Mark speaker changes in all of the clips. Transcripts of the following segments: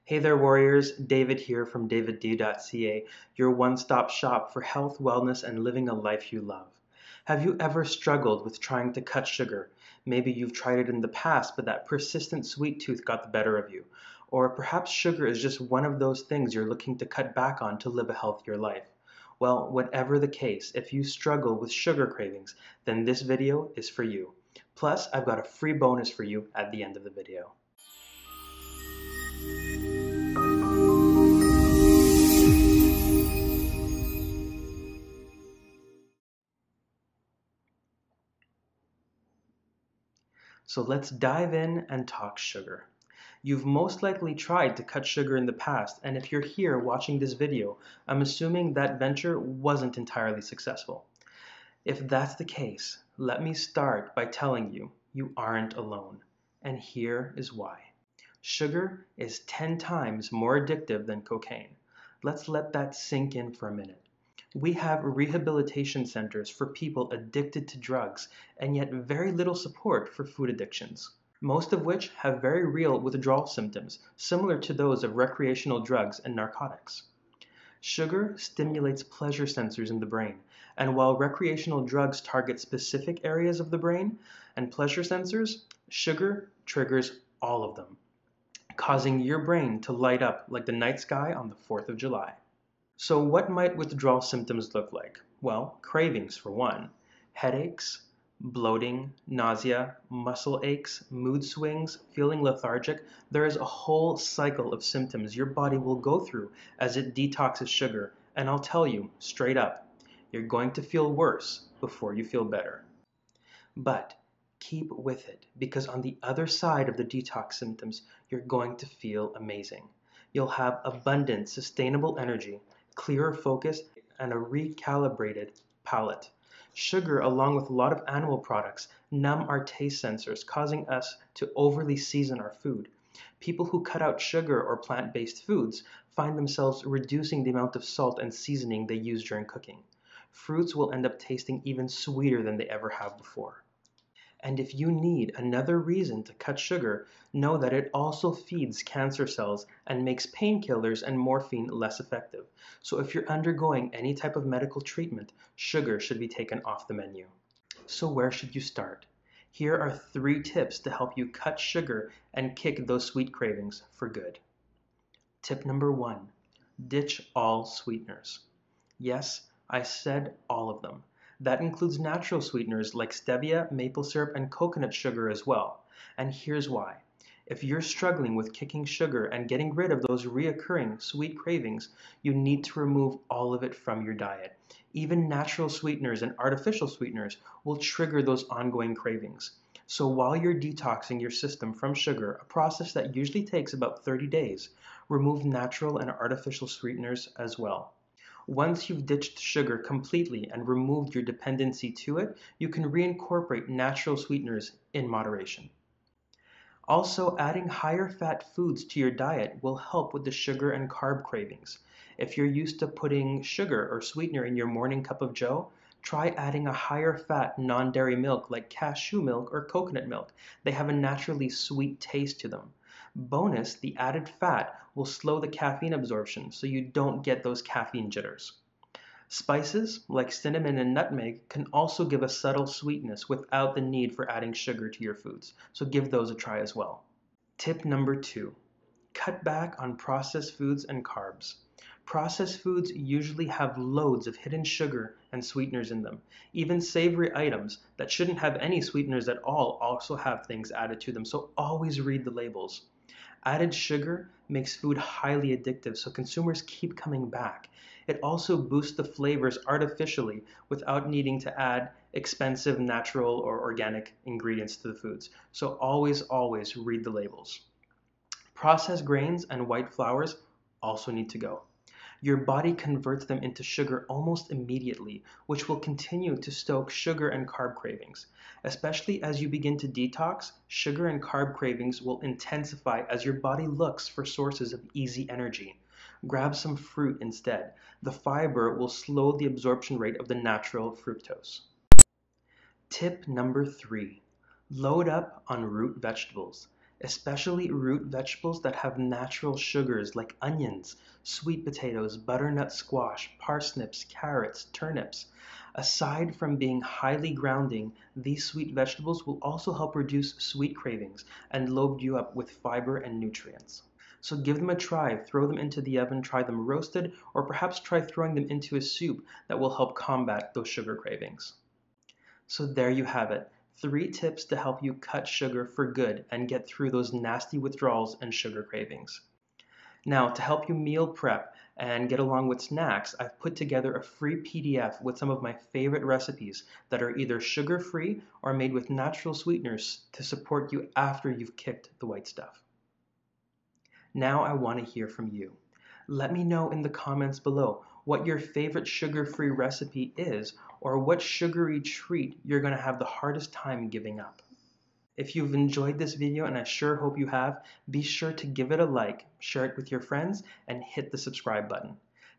Speaker 1: Hey there, warriors. David here from davidd.ca, your one-stop shop for health, wellness, and living a life you love. Have you ever struggled with trying to cut sugar? Maybe you've tried it in the past, but that persistent sweet tooth got the better of you. Or perhaps sugar is just one of those things you're looking to cut back on to live a healthier life. Well, whatever the case, if you struggle with sugar cravings, then this video is for you. Plus, I've got a free bonus for you at the end of the video. So let's dive in and talk sugar. You've most likely tried to cut sugar in the past, and if you're here watching this video, I'm assuming that venture wasn't entirely successful. If that's the case, let me start by telling you, you aren't alone. And here is why. Sugar is 10 times more addictive than cocaine. Let's let that sink in for a minute. We have rehabilitation centers for people addicted to drugs and yet very little support for food addictions, most of which have very real withdrawal symptoms, similar to those of recreational drugs and narcotics. Sugar stimulates pleasure sensors in the brain, and while recreational drugs target specific areas of the brain and pleasure sensors, sugar triggers all of them, causing your brain to light up like the night sky on the 4th of July. So what might withdrawal symptoms look like? Well, cravings for one, headaches, bloating, nausea, muscle aches, mood swings, feeling lethargic. There is a whole cycle of symptoms your body will go through as it detoxes sugar, and I'll tell you straight up, you're going to feel worse before you feel better. But keep with it, because on the other side of the detox symptoms, you're going to feel amazing. You'll have abundant, sustainable energy, clearer focus, and a recalibrated palate. Sugar, along with a lot of animal products, numb our taste sensors, causing us to overly season our food. People who cut out sugar or plant-based foods find themselves reducing the amount of salt and seasoning they use during cooking. Fruits will end up tasting even sweeter than they ever have before. And if you need another reason to cut sugar, know that it also feeds cancer cells and makes painkillers and morphine less effective. So if you're undergoing any type of medical treatment, sugar should be taken off the menu. So where should you start? Here are 3 tips to help you cut sugar and kick those sweet cravings for good. Tip number 1, ditch all sweeteners. Yes, I said all of them. That includes natural sweeteners like stevia, maple syrup, and coconut sugar as well. And here's why. If you're struggling with kicking sugar and getting rid of those reoccurring sweet cravings, you need to remove all of it from your diet. Even natural sweeteners and artificial sweeteners will trigger those ongoing cravings. So while you're detoxing your system from sugar, a process that usually takes about 30 days, remove natural and artificial sweeteners as well. Once you've ditched sugar completely and removed your dependency to it, you can reincorporate natural sweeteners in moderation. Also, adding higher fat foods to your diet will help with the sugar and carb cravings. If you're used to putting sugar or sweetener in your morning cup of joe, try adding a higher fat non-dairy milk like cashew milk or coconut milk. They have a naturally sweet taste to them. Bonus, the added fat will slow the caffeine absorption so you don't get those caffeine jitters. Spices like cinnamon and nutmeg can also give a subtle sweetness without the need for adding sugar to your foods, so give those a try as well. Tip number 2, cut back on processed foods and carbs. Processed foods usually have loads of hidden sugar and sweeteners in them. Even savory items that shouldn't have any sweeteners at all also have things added to them, so always read the labels. Added sugar makes food highly addictive, so consumers keep coming back. It also boosts the flavors artificially without needing to add expensive natural or organic ingredients to the foods. So always read the labels. Processed grains and white flours also need to go. Your body converts them into sugar almost immediately, which will continue to stoke sugar and carb cravings. Especially as you begin to detox, sugar and carb cravings will intensify as your body looks for sources of easy energy. Grab some fruit instead. The fiber will slow the absorption rate of the natural fructose. Tip number 3, load up on root vegetables. especially root vegetables that have natural sugars like onions, sweet potatoes, butternut squash, parsnips, carrots, turnips. Aside from being highly grounding, these sweet vegetables will also help reduce sweet cravings and load you up with fiber and nutrients. So give them a try, throw them into the oven, try them roasted, or perhaps try throwing them into a soup that will help combat those sugar cravings. So there you have it, 3 tips to help you cut sugar for good and get through those nasty withdrawals and sugar cravings. Now, to help you meal prep and get along with snacks, I've put together a free PDF with some of my favorite recipes that are either sugar-free or made with natural sweeteners to support you after you've kicked the white stuff. Now I want to hear from you. Let me know in the comments below what your favorite sugar-free recipe is or what sugary treat you're going to have the hardest time giving up. If you've enjoyed this video, and I sure hope you have, be sure to give it a like, share it with your friends, and hit the subscribe button.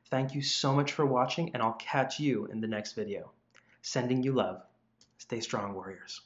Speaker 1: Thank you so much for watching, and I'll catch you in the next video. Sending you love. Stay strong, warriors.